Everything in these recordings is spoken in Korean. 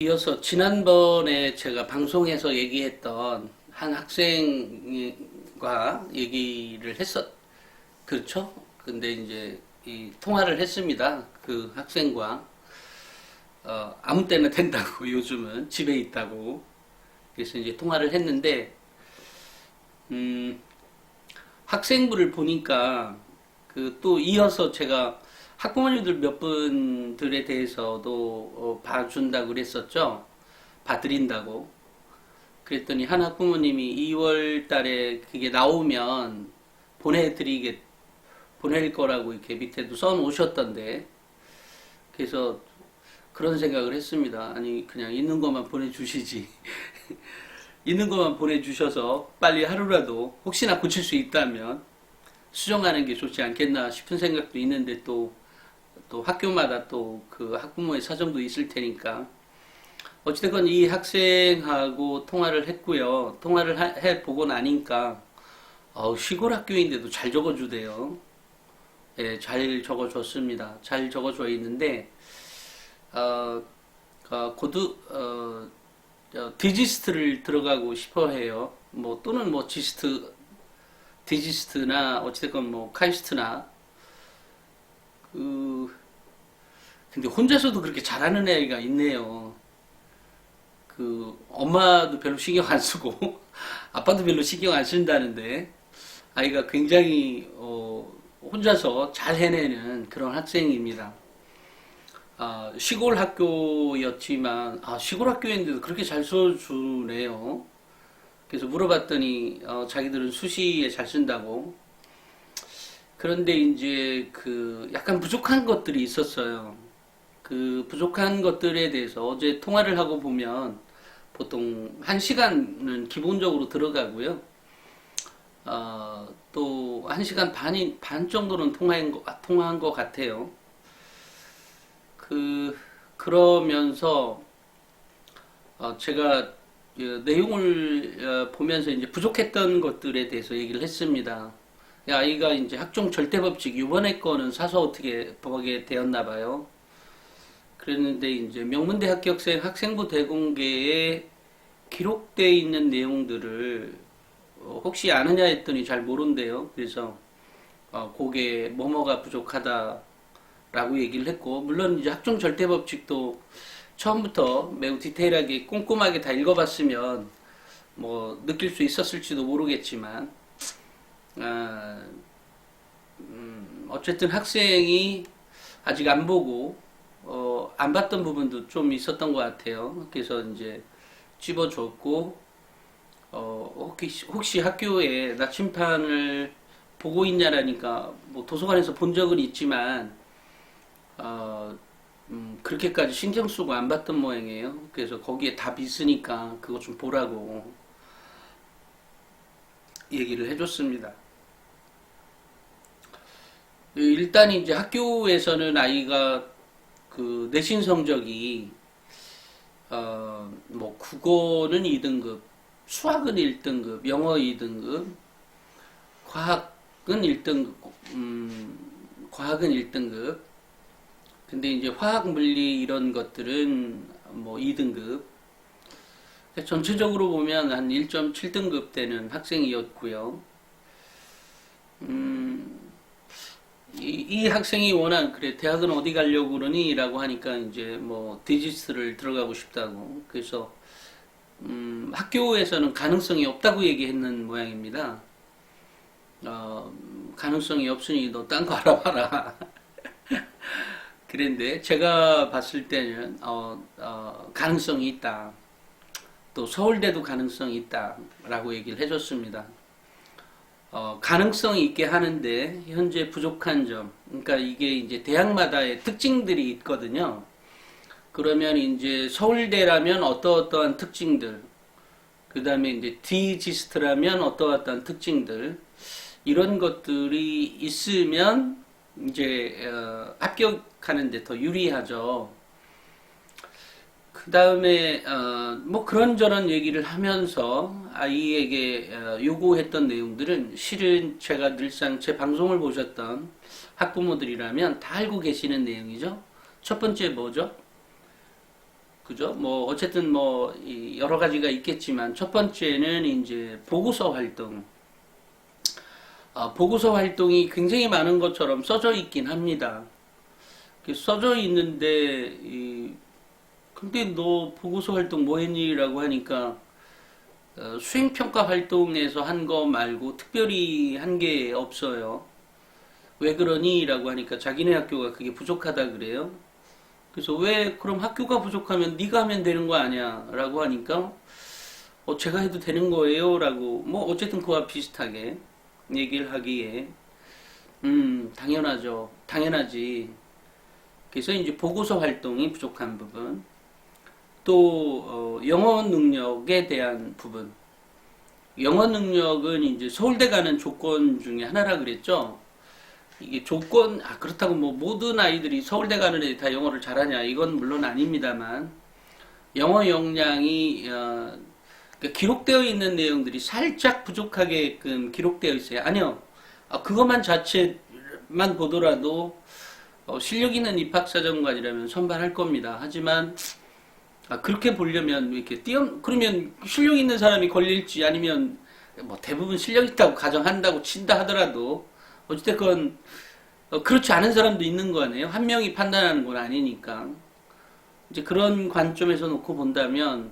이어서 지난번에 제가 방송에서 얘기했던 한 학생과 얘기를 그렇죠? 근데 이제 이 통화를 했습니다. 그 학생과, 아무 때나 된다고 요즘은 집에 있다고. 그래서 이제 통화를 했는데, 음, 학생부를 보니까 그 또 이어서 제가 학부모님들 몇 분들에 대해서도 봐준다고 그랬었죠. 봐드린다고. 그랬더니 한 학부모님이 2월 달에 그게 나오면 보내드리게, 보낼 거라고 이렇게 밑에도 써 놓으셨던데. 그래서 그런 생각을 했습니다. 아니, 그냥 있는 것만 보내주시지. 있는 것만 보내주셔서 빨리 하루라도 혹시나 고칠 수 있다면 수정하는 게 좋지 않겠나 싶은 생각도 있는데 또 학교마다 또 그 학부모의 사정도 있을 테니까 어찌됐건 이 학생하고 통화를 했고요. 통화를 해보고 나니까 시골 학교인데도 잘 적어주대요. 예, 잘 적어줬습니다. 잘 적어줘 있는데 어, 디지스트를 들어가고 싶어 해요. 뭐 또는 뭐 디지스트나 어찌됐건 뭐 카이스트나 그 근데 혼자서도 그렇게 잘하는 애가 있네요. 그 엄마도 별로 신경 안 쓰고 아빠도 별로 신경 안 쓴다는데 아이가 굉장히 혼자서 잘 해내는 그런 학생입니다. 시골 학교였지만 시골 학교인데도 그렇게 잘 써주네요. 그래서 물어봤더니 자기들은 수시에 잘 쓴다고. 그런데 이제 그 약간 부족한 것들이 있었어요. 그 부족한 것들에 대해서 어제 통화를 하고 보면 보통 1시간은 기본적으로 들어가고요. 또 1시간 반 정도는 통화한 것 같아요. 그러면서 제가 내용을 보면서 이제 부족했던 것들에 대해서 얘기를 했습니다. 아이가 이제 학종 절대법칙 이번에 거는 사서 어떻게 보게 되었나 봐요. 그랬는데 이제 명문대 합격생 학생부 대공개에 기록되어 있는 내용들을 혹시 아느냐 했더니 잘 모른대요. 그래서 그게 뭐뭐가 부족하다라고 얘기를 했고 물론 이제 학종 절대법칙도 처음부터 매우 디테일하게 꼼꼼하게 다 읽어봤으면 뭐 느낄 수 있었을지도 모르겠지만 아, 어쨌든 학생이 아직 안 보고 안 봤던 부분도 좀 있었던 것 같아요. 그래서 이제 집어줬고 혹시 학교에 나침판을 보고 있냐라니까 뭐 도서관에서 본 적은 있지만 그렇게까지 신경 쓰고 안 봤던 모양이에요. 그래서 거기에 답이 있으니까 그거 좀 보라고 얘기를 해줬습니다. 일단 이제 학교에서는 아이가 그 내신 성적이 뭐 국어는 2등급, 수학은 1등급, 영어 2등급, 과학은 1등급, 과학은 1등급. 근데 이제 화학, 물리 이런 것들은 뭐 2등급. 전체적으로 보면 한 1.7등급 되는 학생이었고요. 이 학생이 워낙 그래 대학은 어디 가려고 그러니? 라고 하니까 이제 뭐 디지스를 들어가고 싶다고. 그래서 학교에서는 가능성이 없다고 얘기했는 모양입니다. 가능성이 없으니 너 딴 거 알아봐라. 그런데 제가 봤을 때는 가능성이 있다. 또 서울대도 가능성이 있다라고 얘기를 해줬습니다. 가능성이 있게 하는데 현재 부족한 점, 그러니까 이게 이제 대학마다의 특징들이 있거든요. 그러면 이제 서울대라면 어떠어떠한 특징들, 그 다음에 이제 디지스트라면 어떠어떠한 특징들, 이런 것들이 있으면 이제 합격하는데 더 유리하죠. 그 다음에 뭐 그런저런 얘기를 하면서 아이에게 요구했던 내용들은 실은 제가 늘상 제 방송을 보셨던 학부모들이라면 다 알고 계시는 내용이죠. 첫 번째 뭐죠? 그죠? 뭐 어쨌든 뭐 여러 가지가 있겠지만 첫 번째는 이제 보고서 활동. 보고서 활동이 굉장히 많은 것처럼 써져 있긴 합니다. 써져 있는데 근데 너 보고서 활동 뭐 했니? 라고 하니까 수행평가 활동에서 한 거 말고 특별히 한 게 없어요. 왜 그러니? 라고 하니까 자기네 학교가 그게 부족하다 그래요. 그래서 왜 그럼 학교가 부족하면 네가 하면 되는 거 아니야? 라고 하니까 제가 해도 되는 거예요? 라고 뭐 어쨌든 그와 비슷하게 얘기를 하기에 당연하죠. 당연하지. 그래서 이제 보고서 활동이 부족한 부분 또 영어 능력에 대한 부분 영어 능력은 이제 서울대 가는 조건 중에 하나라 그랬죠. 이게 조건, 그렇다고 뭐 모든 아이들이 서울대 가는 애들 다 영어를 잘하냐, 이건 물론 아닙니다만, 영어 역량이, 그러니까 기록되어 있는 내용들이 살짝 부족하게끔 기록되어 있어요. 아니요. 그것만 자체만 보더라도, 실력 있는 입학사정관이라면 선발할 겁니다. 하지만, 그렇게 보려면, 이렇게 그러면 실력 있는 사람이 걸릴지 아니면, 뭐 대부분 실력 있다고 가정한다고 친다 하더라도, 어찌됐건 그렇지 않은 사람도 있는 거 아니에요? 한 명이 판단하는 건 아니니까. 이제 그런 관점에서 놓고 본다면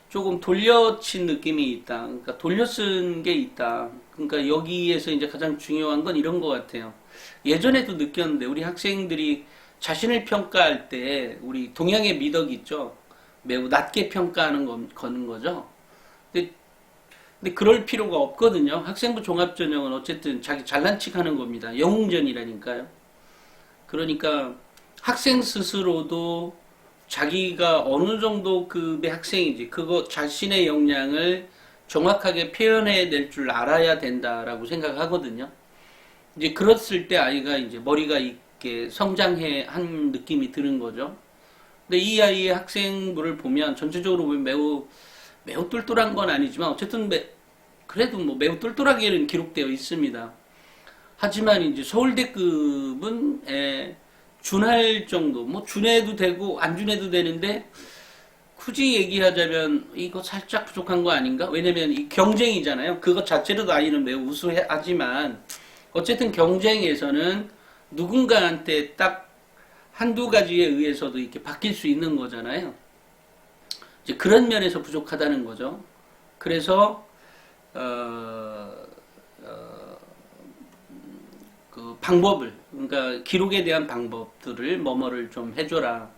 조금 돌려친 느낌이 있다. 그러니까 돌려쓴 게 있다. 그러니까 여기에서 이제 가장 중요한 건 이런 것 같아요. 예전에도 느꼈는데 우리 학생들이 자신을 평가할 때 우리 동양의 미덕 있죠? 매우 낮게 평가하는 거는 거죠. 근데 그럴 필요가 없거든요. 학생부 종합전형은 어쨌든 자기 잘난 척 하는 겁니다. 영웅전이라니까요. 그러니까 학생 스스로도 자기가 어느 정도 급의 학생인지 그거 자신의 역량을 정확하게 표현해 낼 줄 알아야 된다라고 생각하거든요. 이제 그랬을 때 아이가 이제 머리가 있게 성장해 한 느낌이 드는 거죠. 근데 이 아이의 학생부를 보면 전체적으로 보면 매우 똘똘한 건 아니지만 어쨌든 그래도 뭐 매우 똘똘하게는 기록되어 있습니다. 하지만 이제 서울대급은 준할 정도, 뭐 준해도 되고 안 준해도 되는데 굳이 얘기하자면 이거 살짝 부족한 거 아닌가? 왜냐면 이 경쟁이잖아요. 그것 자체로도 아이는 매우 우수하지만 어쨌든 경쟁에서는 누군가한테 딱 한두 가지에 의해서도 이렇게 바뀔 수 있는 거잖아요. 이제 그런 면에서 부족하다는 거죠. 그래서 그 방법을, 그러니까 기록에 대한 방법들을 뭐뭐를 좀 해줘라.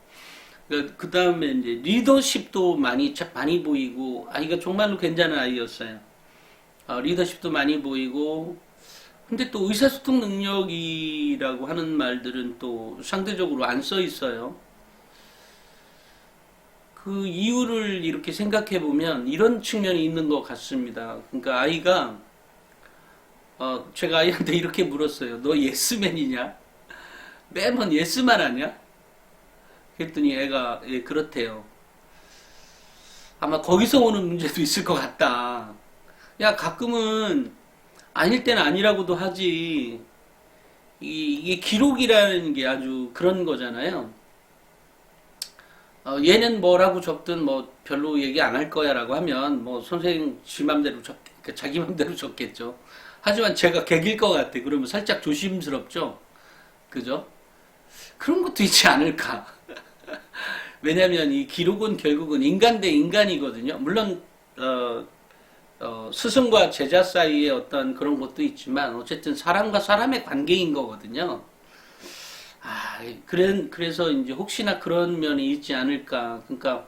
그 다음에 이제 리더십도 많이 보이고 아이가 정말로 괜찮은 아이였어요. 리더십도 많이 보이고 근데 또 의사소통 능력이라고 하는 말들은 또 상대적으로 안 써 있어요. 그 이유를 이렇게 생각해 보면 이런 측면이 있는 것 같습니다. 그러니까 아이가 제가 아이한테 이렇게 물었어요. 너 예스맨이냐? 매번 예스만 하냐? 그랬더니 애가 예, 그렇대요. 아마 거기서 오는 문제도 있을 것 같다. 야, 가끔은 아닐 때는 아니라고도 하지. 이게 기록이라는 게 아주 그런 거잖아요. 얘는 뭐라고 적든 뭐 별로 얘기 안 할 거야 라고 하면 뭐 선생님 지 맘대로 그러니까 자기 맘대로 적겠죠. 하지만 제가 개길 것 같아. 그러면 살짝 조심스럽죠. 그죠? 그런 것도 있지 않을까. 왜냐면 이 기록은 결국은 인간 대 인간이거든요. 물론 스승과 제자 사이에 어떤 그런 것도 있지만 어쨌든 사람과 사람의 관계인 거거든요. 그래서 이제 혹시나 그런 면이 있지 않을까. 그러니까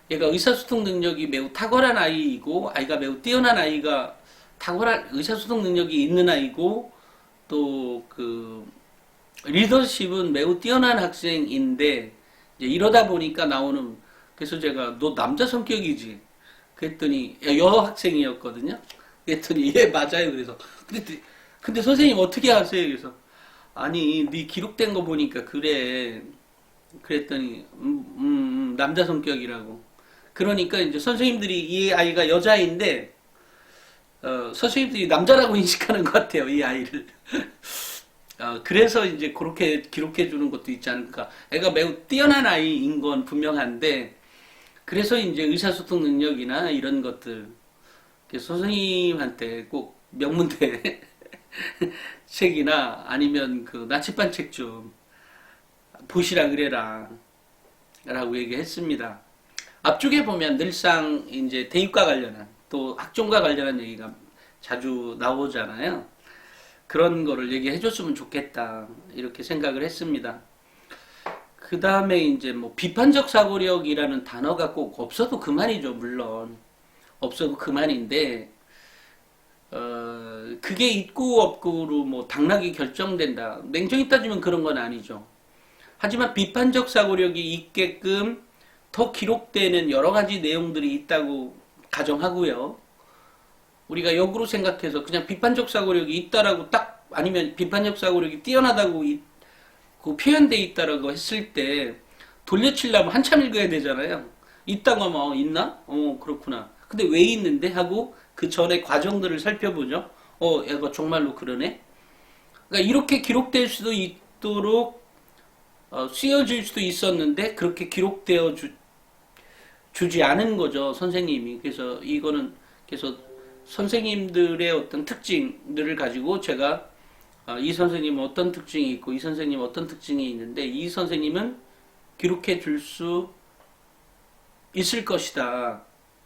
얘가 의사소통 능력이 매우 탁월한 아이이고 아이가 매우 뛰어난 아이가 탁월한 의사소통 능력이 있는 아이고 또 그 리더십은 매우 뛰어난 학생인데 이제 이러다 보니까 나오는 그래서 제가 너 남자 성격이지 그랬더니 여학생이었거든요. 그랬더니 예 맞아요. 그래서 근데 선생님 어떻게 아세요? 그래서 아니 네 기록된 거 보니까 그래. 그랬더니 남자 성격이라고. 그러니까 이제 선생님들이 이 아이가 여자인데 선생님들이 남자라고 인식하는 것 같아요. 이 아이를. 그래서 이제 그렇게 기록해 주는 것도 있지 않을까. 애가 매우 뛰어난 아이인 건 분명한데 그래서 이제 의사소통 능력이나 이런 것들 선생님한테 꼭 명문대 책이나 아니면 그 나침반 책 좀 보시라 그래라 라고 얘기했습니다. 앞쪽에 보면 늘상 이제 대입과 관련한 또 학종과 관련한 얘기가 자주 나오잖아요. 그런 거를 얘기해 줬으면 좋겠다 이렇게 생각을 했습니다. 그 다음에 이제 뭐 비판적 사고력이라는 단어가 꼭 없어도 그만이죠. 물론 없어도 그만인데 그게 있고 없고로 뭐 당락이 결정된다. 냉정히 따지면 그런 건 아니죠. 하지만 비판적 사고력이 있게끔 더 기록되는 여러 가지 내용들이 있다고 가정하고요. 우리가 역으로 생각해서 그냥 비판적 사고력이 있다라고 딱 아니면 비판적 사고력이 뛰어나다고 그 표현돼 있다라고 했을 때 돌려치려면 한참 읽어야 되잖아요. 있다고 하면 있나? 그렇구나. 근데 왜 있는데? 하고 그 전에 과정들을 살펴보죠. 얘가 정말로 그러네. 그러니까 이렇게 기록될 수도 있도록 쓰여질 수도 있었는데 그렇게 기록되어 주지 않은 거죠, 선생님이. 그래서 이거는 그래서 선생님들의 어떤 특징들을 가지고 제가 이 선생님은 어떤 특징이 있고 이 선생님은 어떤 특징이 있는데 이 선생님은 기록해 줄 수 있을 것이다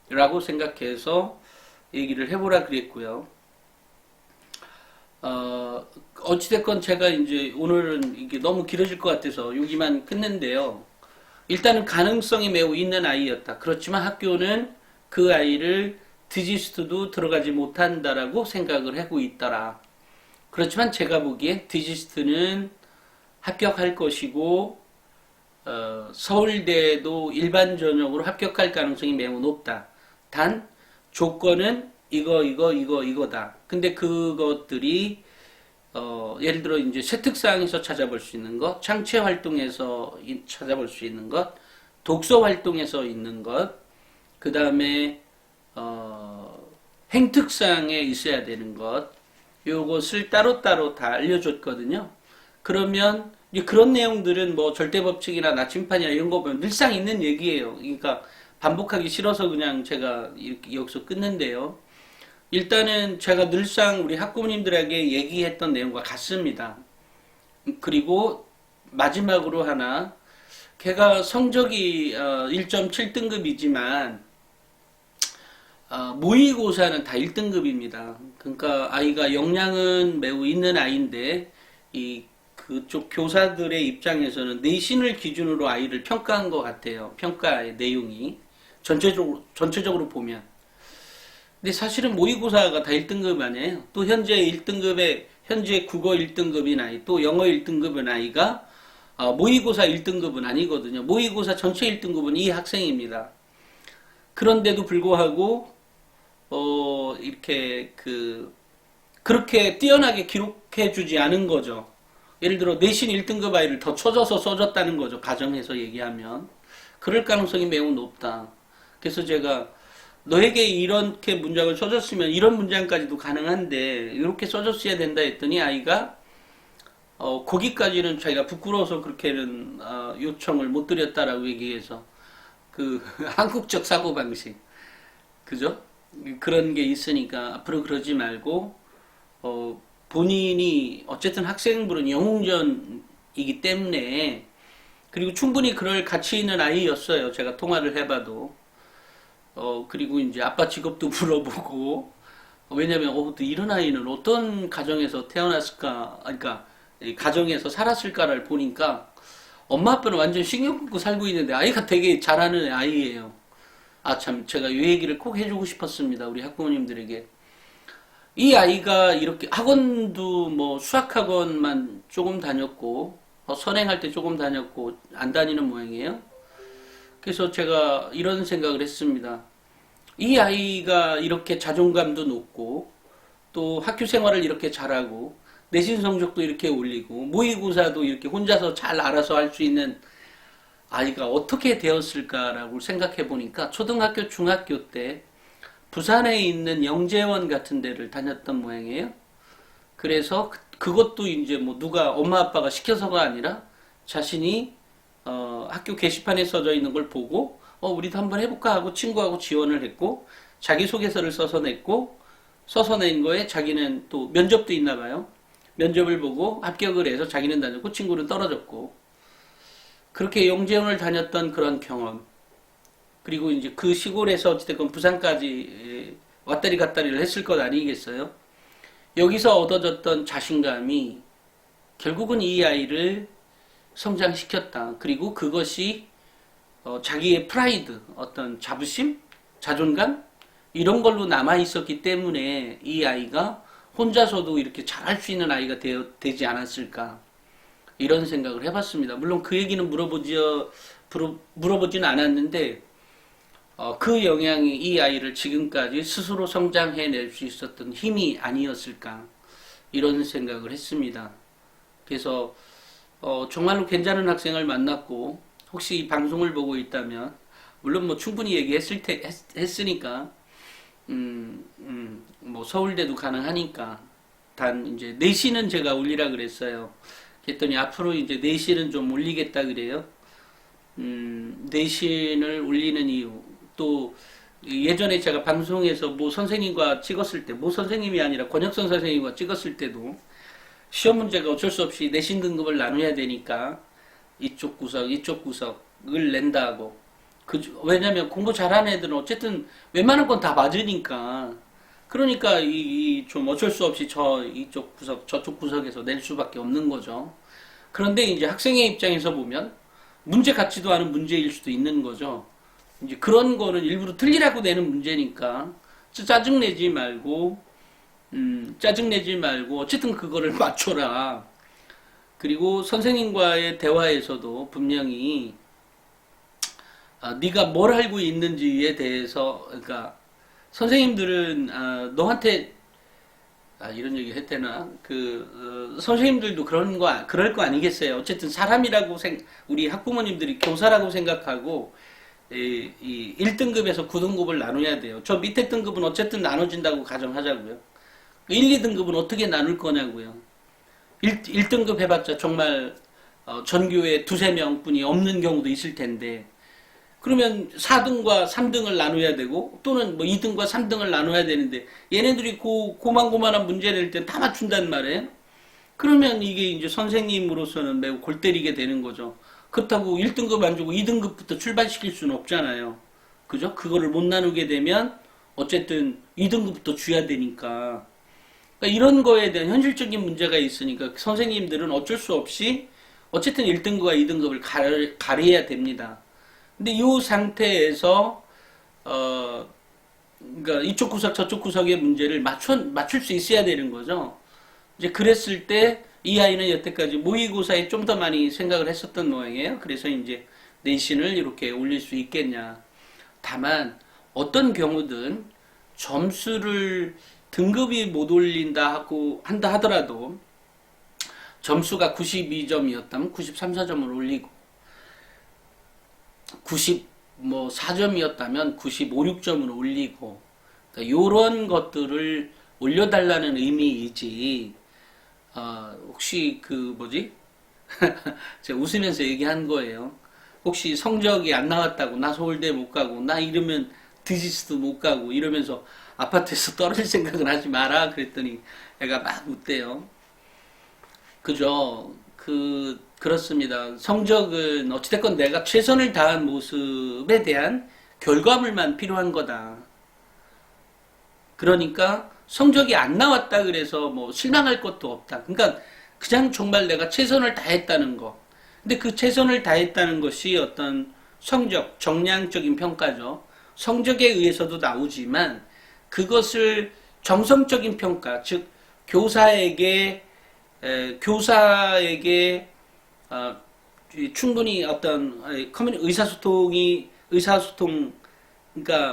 라고 생각해서 얘기를 해보라 그랬고요. 어찌됐건 제가 이제 오늘은 이게 너무 길어질 것 같아서 여기만 끝낸데요. 일단은 가능성이 매우 있는 아이였다. 그렇지만 학교는 그 아이를 디지스트도 들어가지 못한다라고 생각을 하고 있더라. 그렇지만 제가 보기에 디지스트는 합격할 것이고 서울대도 일반 전형으로 합격할 가능성이 매우 높다. 단 조건은 이거다. 근데 그것들이 예를 들어 이제 세특사항에서 찾아볼 수 있는 것, 창체 활동에서 찾아볼 수 있는 것, 독서 활동에서 있는 것, 그 다음에 행특사항에 있어야 되는 것, 요것을 따로따로 다 알려줬거든요. 그러면 그런 내용들은 뭐 절대법칙이나 나침판이나 이런 거 보면 늘상 있는 얘기예요. 그러니까 반복하기 싫어서 그냥 제가 이렇게 여기서 끊는데요. 일단은 제가 늘상 우리 학부모님들에게 얘기했던 내용과 같습니다. 그리고 마지막으로 하나, 걔가 성적이 1.7등급이지만 모의고사는 다 1등급입니다. 그러니까 아이가 역량은 매우 있는 아이인데 그쪽 교사들의 입장에서는 내신을 기준으로 아이를 평가한 것 같아요. 평가의 내용이 전체적으로 보면. 근데 사실은 모의고사가 다 1등급 아니에요. 또 현재 국어 1등급인 아이, 또 영어 1등급인 아이가 모의고사 1등급은 아니거든요. 모의고사 전체 1등급은 이 학생입니다. 그런데도 불구하고 이렇게 그렇게 뛰어나게 기록해 주지 않은 거죠. 예를 들어 내신 1등급 아이를 더 쳐줘서 써줬다는 거죠. 가정에서 얘기하면. 그럴 가능성이 매우 높다. 그래서 제가 너에게 이렇게 문장을 써줬으면 이런 문장까지도 가능한데 이렇게 써줬어야 된다 했더니 아이가 거기까지는 자기가 부끄러워서 그렇게는 요청을 못 드렸다라고 얘기해서 한국적 사고방식 그죠? 그런 게 있으니까 앞으로 그러지 말고 본인이 어쨌든 학생부는 영웅전이기 때문에 그리고 충분히 그럴 가치 있는 아이였어요. 제가 통화를 해봐도 그리고 이제 아빠 직업도 물어보고 왜냐면 또 이런 아이는 어떤 가정에서 태어났을까 그러니까 가정에서 살았을까를 보니까 엄마 아빠는 완전 신경 끊고 살고 있는데 아이가 되게 잘하는 아이예요. 참 제가 이 얘기를 꼭 해주고 싶었습니다. 우리 학부모님들에게. 이 아이가 이렇게 학원도 뭐 수학학원만 조금 다녔고 선행할 때 조금 다녔고 안 다니는 모양이에요. 그래서 제가 이런 생각을 했습니다. 이 아이가 이렇게 자존감도 높고 또 학교 생활을 이렇게 잘하고 내신 성적도 이렇게 올리고 모의고사도 이렇게 혼자서 잘 알아서 할 수 있는 아이가 어떻게 되었을까라고 생각해 보니까 초등학교, 중학교 때 부산에 있는 영재원 같은 데를 다녔던 모양이에요. 그래서 그것도 이제 뭐 누가 엄마 아빠가 시켜서가 아니라 자신이 학교 게시판에 써져 있는 걸 보고 우리도 한번 해볼까 하고 친구하고 지원을 했고, 자기소개서를 써서 냈고, 써서 낸 거에 자기는 또 면접도 있나 봐요. 면접을 보고 합격을 해서 자기는 다녔고, 친구는 떨어졌고, 그렇게 영재원을 다녔던 그런 경험, 그리고 이제 그 시골에서 어찌됐건 부산까지 왔다리 갔다리를 했을 것 아니겠어요? 여기서 얻어졌던 자신감이 결국은 이 아이를 성장시켰다. 그리고 그것이 자기의 프라이드, 어떤 자부심, 자존감 이런 걸로 남아 있었기 때문에 이 아이가 혼자서도 이렇게 잘할 수 있는 아이가 되지 않았을까 이런 생각을 해봤습니다. 물론 그 얘기는 물어보지는 않았는데 그 영향이 이 아이를 지금까지 스스로 성장해낼 수 있었던 힘이 아니었을까 이런 생각을 했습니다. 그래서 정말로 괜찮은 학생을 만났고 혹시 이 방송을 보고 있다면 물론 뭐 충분히 했으니까 뭐 서울대도 가능하니까 단 이제 내신은 제가 올리라 그랬어요. 그랬더니 앞으로 이제 내신은 좀 올리겠다 그래요. 내신을 올리는 이유 또 예전에 제가 방송에서 모 선생님과 찍었을 때 모 선생님이 아니라 권혁선 선생님과 찍었을 때도 시험 문제가 어쩔 수 없이 내신 등급을 나눠야 되니까 이쪽 구석 이쪽 구석을 낸다고 왜냐면 공부 잘하는 애들은 어쨌든 웬만한 건 다 맞으니까 그러니까 좀 어쩔 수 없이 이쪽 구석 저쪽 구석에서 낼 수밖에 없는 거죠. 그런데 이제 학생의 입장에서 보면 문제 같지도 않은 문제일 수도 있는 거죠. 이제 그런 거는 일부러 틀리라고 내는 문제니까 짜증내지 말고 어쨌든 그거를 맞춰라. 그리고 선생님과의 대화에서도 분명히 네가 뭘 알고 있는지에 대해서 그러니까 선생님들은 너한테 이런 얘기 했대나 선생님들도 그럴 거 아니겠어요. 어쨌든 사람이라고 우리 학부모님들이 교사라고 생각하고 이 1등급에서 9등급을 나눠야 돼요. 저 밑에 등급은 어쨌든 나눠진다고 가정하자고요. 1, 2등급은 어떻게 나눌 거냐고요. 1등급 해봤자 정말 전교에 두세 명뿐이 없는 경우도 있을 텐데 그러면 4등과 3등을 나눠야 되고 또는 뭐 2등과 3등을 나눠야 되는데 얘네들이 고만고만한 문제 낼 땐 다 맞춘단 말이에요. 그러면 이게 이제 선생님으로서는 매우 골 때리게 되는 거죠. 그렇다고 1등급 안 주고 2등급부터 출발시킬 수는 없잖아요. 그죠? 그거를 못 나누게 되면 어쨌든 2등급부터 줘야 되니까. 그러니까 이런 거에 대한 현실적인 문제가 있으니까 선생님들은 어쩔 수 없이 어쨌든 1등급과 2등급을 가려야 됩니다. 근데 이 상태에서 그러니까 이쪽 구석 저쪽 구석의 문제를 맞출 수 있어야 되는 거죠. 이제 그랬을 때 이 아이는 여태까지 모의고사에 좀 더 많이 생각을 했었던 모양이에요. 그래서 이제 내신을 이렇게 올릴 수 있겠냐. 다만 어떤 경우든 점수를 등급이 못 올린다 한다 하더라도 점수가 92점이었다면 93, 4점을 올리고 94점이었다면 95, 6점을 올리고 그러니까 요런 것들을 올려달라는 의미이지 혹시 제가 웃으면서 얘기한 거예요. 혹시 성적이 안 나왔다고 나 서울대 못 가고 나 이러면 드지스도 못 가고 이러면서 아파트에서 떨어질 생각은 하지 마라 그랬더니 애가 막 웃대요. 그죠? 그렇습니다. 성적은 어찌됐건 내가 최선을 다한 모습에 대한 결과물만 필요한 거다. 그러니까 성적이 안 나왔다 그래서 뭐 실망할 것도 없다. 그러니까 그냥 정말 내가 최선을 다했다는 거. 근데 그 최선을 다했다는 것이 어떤 성적, 정량적인 평가죠. 성적에 의해서도 나오지만 그것을 정성적인 평가, 즉 교사에게 충분히 어떤 그러니까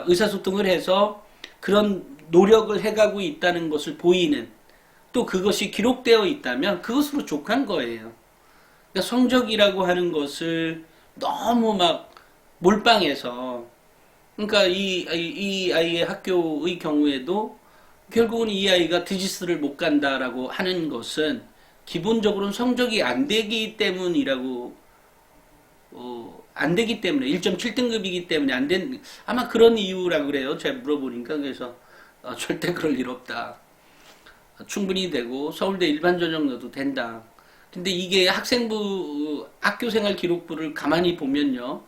의사소통을 해서 그런 노력을 해가고 있다는 것을 보이는 또 그것이 기록되어 있다면 그것으로 족한 거예요. 그러니까 성적이라고 하는 것을 너무 막 몰빵해서 그러니까 이 아이의 학교의 경우에도 결국은 이 아이가 디지스를 못 간다라고 하는 것은 기본적으로는 성적이 안 되기 때문이라고 안 되기 때문에 1.7등급이기 때문에 안 된, 아마 그런 이유라 그래요. 제가 물어보니까. 그래서 절대 그럴 일 없다. 충분히 되고 서울대 일반 전형 넣어도 된다. 근데 이게 학생부 학교생활 기록부를 가만히 보면요.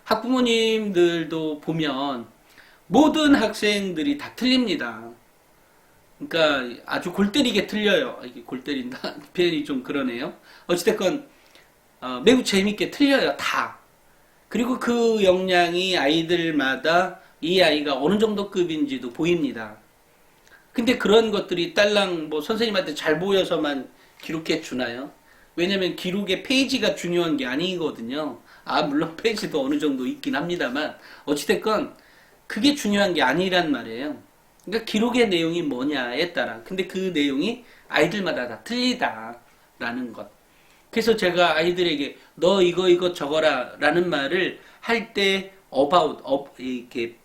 학부모님들도 보면 모든 학생들이 다 틀립니다. 그러니까 아주 골 때리게 틀려요. 이게 골 때린다 표현이 좀 그러네요. 어찌됐건 매우 재밌게 틀려요. 다. 그리고 그 역량이 아이들마다 이 아이가 어느 정도 급인지도 보입니다. 근데 그런 것들이 딸랑 뭐 선생님한테 잘 보여서만 기록해 주나요? 왜냐면 기록의 페이지가 중요한 게 아니거든요. 물론 페이지도 어느 정도 있긴 합니다만, 어찌됐건 그게 중요한 게 아니란 말이에요. 그러니까 기록의 내용이 뭐냐에 따라. 근데 그 내용이 아이들마다 다 틀리다라는 것. 그래서 제가 아이들에게 너 이거 적어라 라는 말을 할 때 이렇게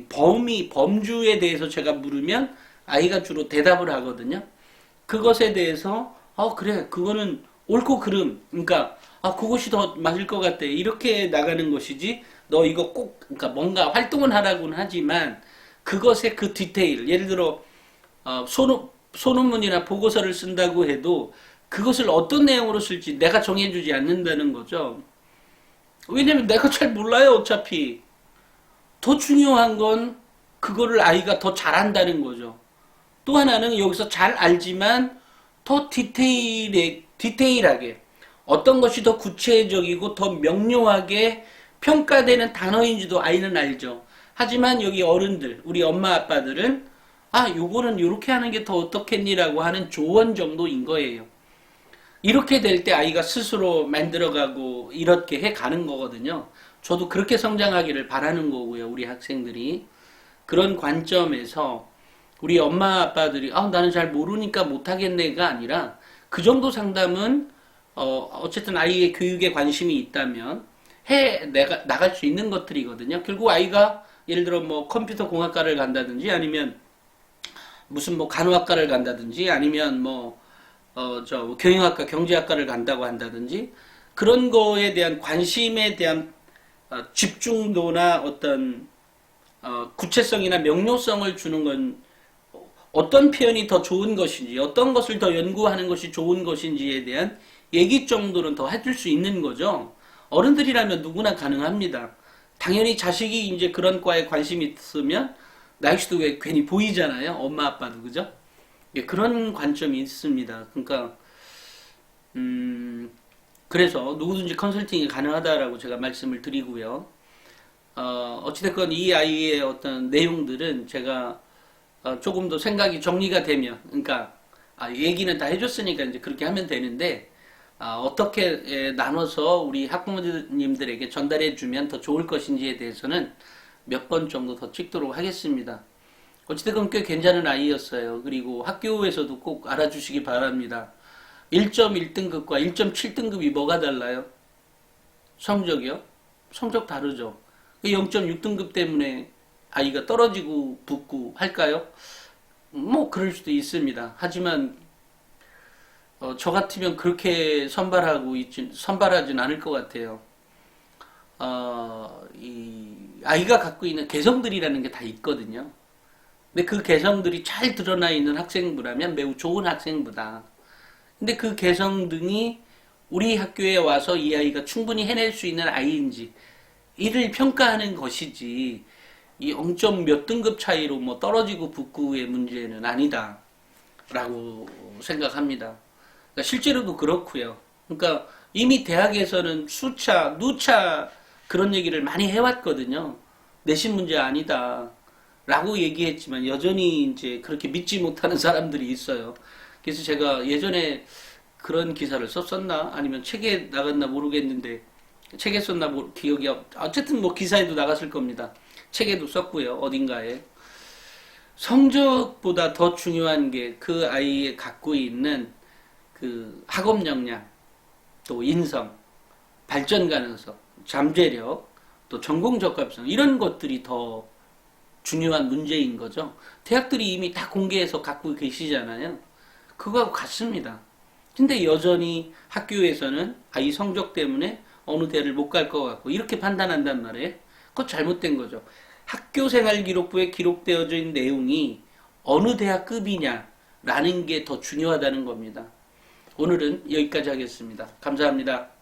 범주에 대해서 제가 물으면 아이가 주로 대답을 하거든요. 그것에 대해서 그래 그거는 옳고 그름, 그러니까 그것이 더 맞을 것 같아 이렇게 나가는 것이지 너 이거 꼭 그러니까 뭔가 활동은 하라고는 하지만 그것의 그 디테일, 예를 들어 소논문이나 보고서를 쓴다고 해도 그것을 어떤 내용으로 쓸지 내가 정해주지 않는다는 거죠. 왜냐면 내가 잘 몰라요. 어차피 더 중요한 건 그거를 아이가 더 잘한다는 거죠. 또 하나는 여기서 잘 알지만 더 디테일하게 어떤 것이 더 구체적이고 더 명료하게 평가되는 단어인지도 아이는 알죠. 하지만 여기 어른들, 우리 엄마 아빠들은 요거는 요렇게 하는 게 더 어떻겠니라고 하는 조언 정도인 거예요. 이렇게 될 때 아이가 스스로 만들어가고 이렇게 해가는 거거든요. 저도 그렇게 성장하기를 바라는 거고요. 우리 학생들이. 그런 관점에서 우리 엄마 아빠들이 나는 잘 모르니까 못하겠네가 아니라 그 정도 상담은 어쨌든 아이의 교육에 관심이 있다면 나갈 수 있는 것들이거든요. 결국 아이가 예를 들어 뭐 컴퓨터 공학과를 간다든지 아니면 무슨 뭐 간호학과를 간다든지 아니면 경영학과 경제학과를 간다고 한다든지 그런 거에 대한 관심에 대한 집중도나 어떤 구체성이나 명료성을 주는 건 어떤 표현이 더 좋은 것인지 어떤 것을 더 연구하는 것이 좋은 것인지에 대한 얘기 정도는 더 해줄 수 있는 거죠. 어른들이라면 누구나 가능합니다. 당연히 자식이 이제 그런 과에 관심이 있으면 날씨도 왜 괜히 보이잖아요. 엄마 아빠도 그죠? 그런 관점이 있습니다. 그러니까 그래서 누구든지 컨설팅이 가능하다라고 제가 말씀을 드리고요. 어찌됐건 이 아이의 어떤 내용들은 제가 조금 더 생각이 정리가 되면, 그러니까 얘기는 다 해줬으니까 이제 그렇게 하면 되는데 어떻게 나눠서 우리 학부모님들에게 전달해주면 더 좋을 것인지에 대해서는 몇 번 정도 더 찍도록 하겠습니다. 어찌됐건 꽤 괜찮은 아이였어요. 그리고 학교에서도 꼭 알아주시기 바랍니다. 1.1등급과 1.7등급이 뭐가 달라요? 성적이요? 성적 다르죠. 0.6등급 때문에 아이가 떨어지고 붙고 할까요? 뭐 그럴 수도 있습니다. 하지만 저 같으면 그렇게 선발하진 않을 것 같아요. 이 아이가 갖고 있는 개성들이라는 게 다 있거든요. 근데 그 개성들이 잘 드러나 있는 학생부라면 매우 좋은 학생부다. 근데 그 개성 등이 우리 학교에 와서 이 아이가 충분히 해낼 수 있는 아이인지 이를 평가하는 것이지 이 0점 몇 등급 차이로 뭐 떨어지고 붙고의 문제는 아니다 라고 생각합니다. 그러니까 실제로도 그렇고요. 그러니까 이미 대학에서는 수차, 누차 그런 얘기를 많이 해왔거든요. 내신 문제 아니다 라고 얘기했지만 여전히 이제 그렇게 믿지 못하는 사람들이 있어요. 그래서 제가 예전에 그런 기사를 썼었나 아니면 책에 나갔나 모르겠는데 책에 썼나 기억이 어쨌든 뭐 기사에도 나갔을 겁니다. 책에도 썼고요. 어딘가에. 성적보다 더 중요한 게 그 아이의 갖고 있는 그 학업 역량, 또 인성, 발전 가능성, 잠재력, 또 전공 적합성 이런 것들이 더 중요한 문제인 거죠. 대학들이 이미 다 공개해서 갖고 계시잖아요. 그거하고 같습니다. 근데 여전히 학교에서는 아이 성적 때문에 어느 대를 못 갈 것 같고 이렇게 판단한단 말이에요. 그거 잘못된 거죠. 학교생활기록부에 기록되어져 있는 내용이 어느 대학급이냐라는 게 더 중요하다는 겁니다. 오늘은 여기까지 하겠습니다. 감사합니다.